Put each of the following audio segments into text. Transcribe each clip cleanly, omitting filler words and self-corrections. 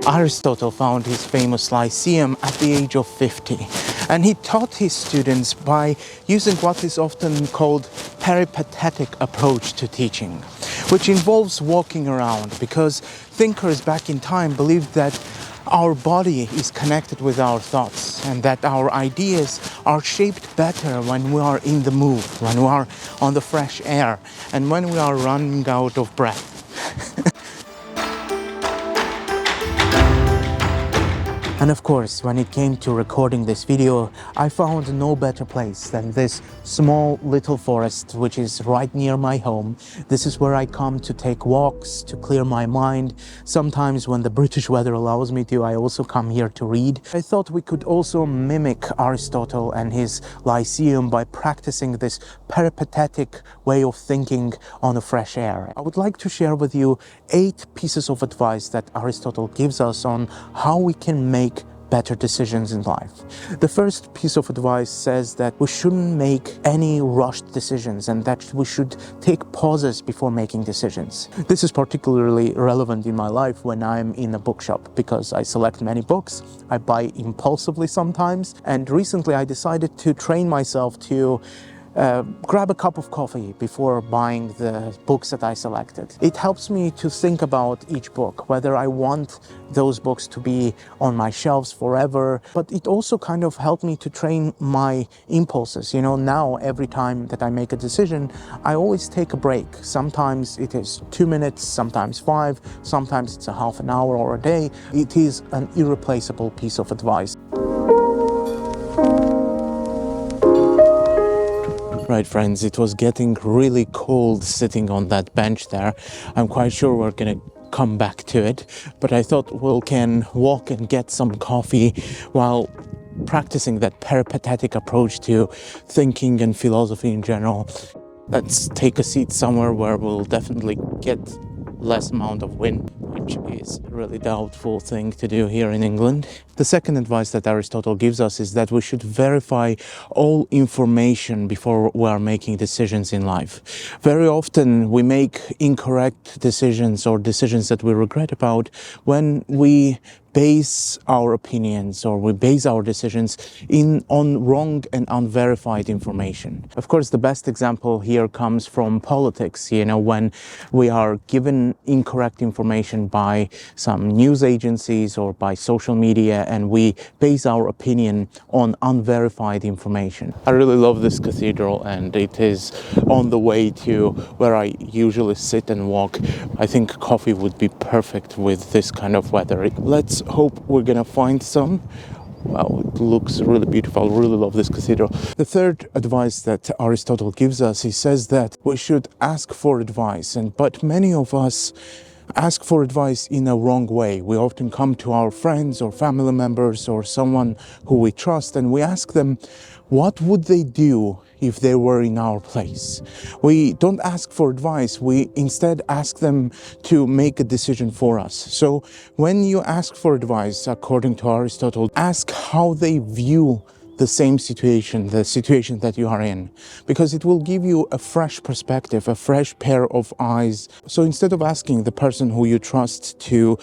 Aristotle found his famous lyceum at the age of 50, and he taught his students by using what is often called peripatetic approach to teaching, which involves walking around, because thinkers back in time believed that our body is connected with our thoughts and that our ideas are shaped better when we are in the move, when we are on the fresh air, and when we are running out of breath. And of course, when it came to recording this video, I found no better place than this small little forest which is right near my home. This is where I come to take walks, to clear my mind. Sometimes when the British weather allows me to, I also come here to read. I thought we could also mimic Aristotle and his lyceum by practicing this peripatetic way of thinking on the fresh air. I would like to share with you 8 pieces of advice that Aristotle gives us on how we can make better decisions in life. The first piece of advice says that we shouldn't make any rushed decisions and that we should take pauses before making decisions. This is particularly relevant in my life when I'm in a bookshop, because I select many books, I buy impulsively sometimes, and recently I decided to train myself to grab a cup of coffee before buying the books that I selected. It helps me to think about each book, whether I want those books to be on my shelves forever, but it also kind of helped me to train my impulses. You know, now every time that I make a decision, I always take a break. Sometimes it is 2 minutes, sometimes 5, sometimes it's a half an hour or a day. It is an irreplaceable piece of advice. Right, friends, it was getting really cold sitting on that bench there. I'm quite sure we're gonna come back to it, but I thought we can walk and get some coffee while practicing that peripatetic approach to thinking and philosophy in general. Let's take a seat somewhere where we'll definitely get less amount of wind, which is a really doubtful thing to do here in England. The second advice that Aristotle gives us is that we should verify all information before we are making decisions in life. Very often we make incorrect decisions or decisions that we regret about when we base our opinions or we base our decisions on wrong and unverified information. Of course, the best example here comes from politics. You know, when we are given incorrect information by some news agencies or by social media and we base our opinion on unverified information. I really love this cathedral, and it is on the way to where I usually sit and walk. I think coffee would be perfect with this kind of weather. Let's hope we're gonna find some. Wow, it looks really beautiful. I really love this cathedral. The third advice that Aristotle gives us, he says that we should ask for advice, but many of us ask for advice in a wrong way. We often come to our friends or family members or someone who we trust and we ask them, what would they do if they were in our place? We don't ask for advice, we instead ask them to make a decision for us. So when you ask for advice, according to Aristotle, ask how they view the same situation, the situation that you are in, because it will give you a fresh perspective, a fresh pair of eyes. So instead of asking the person who you trust to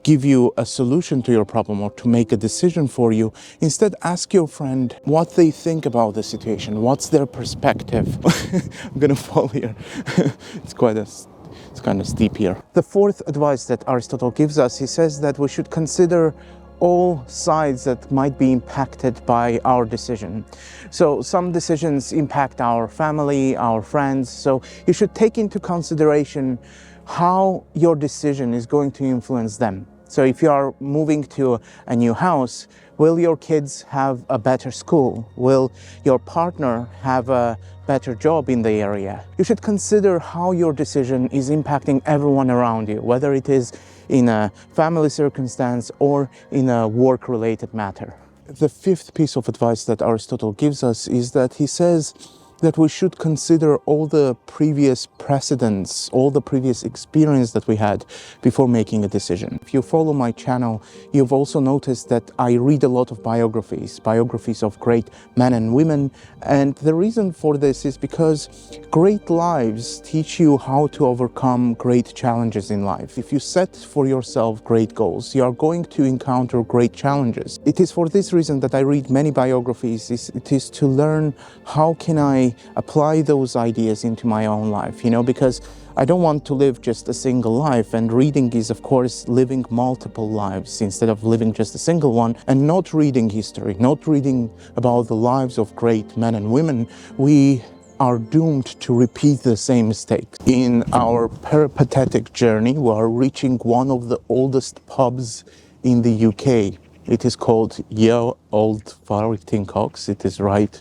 give you a solution to your problem or to make a decision for you, instead ask your friend what they think about the situation, what's their perspective. I'm gonna fall here. It's kind of steep here. The fourth advice that Aristotle gives us, he says that we should consider all sides that might be impacted by our decision. So some decisions impact our family, our friends, so you should take into consideration how your decision is going to influence them. So if you are moving to a new house, will your kids have a better school? Will your partner have a better job in the area? You should consider how your decision is impacting everyone around you, whether it is in a family circumstance or in a work-related matter. The fifth piece of advice that Aristotle gives us is that he says that we should consider all the previous precedents, all the previous experience that we had before making a decision. If you follow my channel, you've also noticed that I read a lot of biographies of great men and women. And the reason for this is because great lives teach you how to overcome great challenges in life. If you set for yourself great goals, you are going to encounter great challenges. It is for this reason that I read many biographies. It is to learn how can I apply those ideas into my own life, because I don't want to live just a single life, and reading is of course living multiple lives instead of living just a single one. And not reading history, not reading about the lives of great men and women, we are doomed to repeat the same mistakes. In our peripatetic journey, we are reaching one of the oldest pubs in the UK. It is called Ye Old Farrington Cox. It is right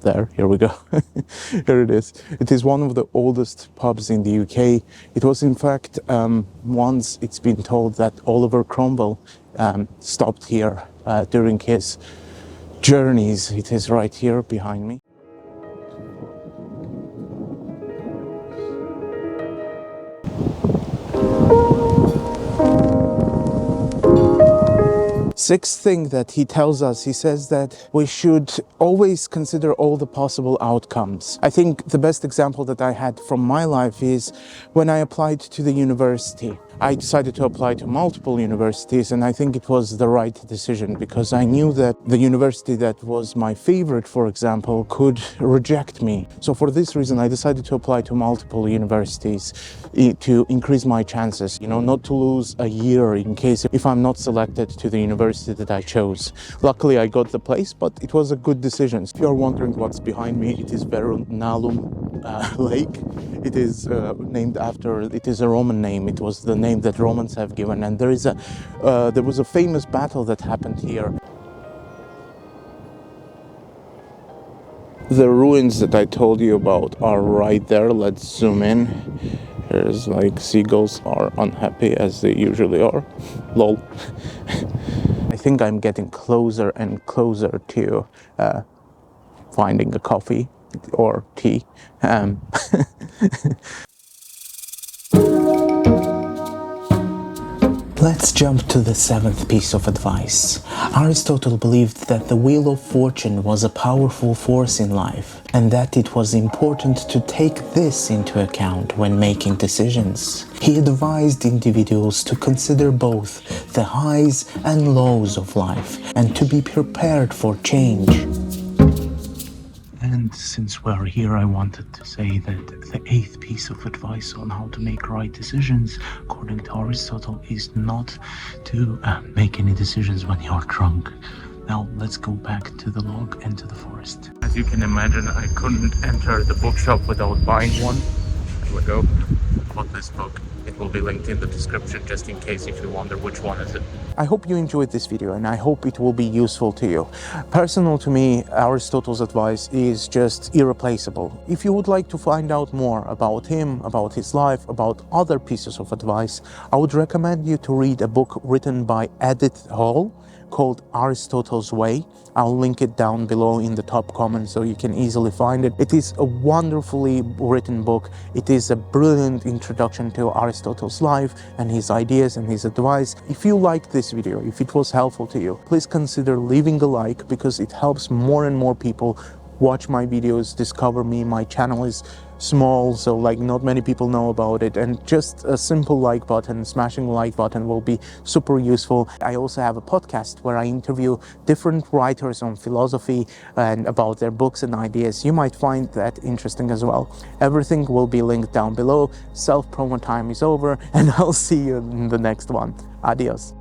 there. Here we go. Here it is. It is one of the oldest pubs in the UK. It was in fact, once it's been told that Oliver Cromwell stopped here during his journeys. It is right here behind me. Sixth thing that he tells us, he says that we should always consider all the possible outcomes. I think the best example that I had from my life is when I applied to the university. I decided to apply to multiple universities, and I think it was the right decision because I knew that the university that was my favorite, for example, could reject me. So for this reason, I decided to apply to multiple universities to increase my chances, not to lose a year in case if I'm not selected to the university that I chose. Luckily, I got the place, but it was a good decision. If you're wondering what's behind me, it is Verunalum Lake. It is named after, it is a Roman name. It was the name that Romans have given, and there was a famous battle that happened here. The ruins that I told you about are right there. Let's zoom in. There's like seagulls are unhappy as they usually are. Lol. I think I'm getting closer and closer to finding a coffee or tea. Let's jump to the seventh piece of advice. Aristotle believed that the wheel of fortune was a powerful force in life, and that it was important to take this into account when making decisions. He advised individuals to consider both the highs and lows of life and to be prepared for change. And since we're here, I wanted to say that the eighth piece of advice on how to make right decisions, according to Aristotle, is not to make any decisions when you're drunk. Now let's go back to the log and to the forest. As you can imagine, I couldn't enter the bookshop without buying one. There we go. I bought this book. It will be linked in the description just in case if you wonder which one is it. I hope you enjoyed this video, and I hope it will be useful to you. Personal to me, Aristotle's advice is just irreplaceable. If you would like to find out more about him, about his life, about other pieces of advice, I would recommend you to read a book written by Edith called Aristotle's Way. I'll link it down below in the top comment so you can easily find it. It is a wonderfully written book. It is a brilliant introduction to Aristotle's life and his ideas and his advice. If you liked this video, if it was helpful to you, please consider leaving a like because it helps more and more people watch my videos, discover me. My channel is small, so not many people know about it, and just a simple like button, smashing the like button will be super useful. I also have a podcast where I interview different writers on philosophy and about their books and ideas. You might find that interesting as well. Everything will be linked down below. Self-promo time is over, and I'll see you in the next one. Adios.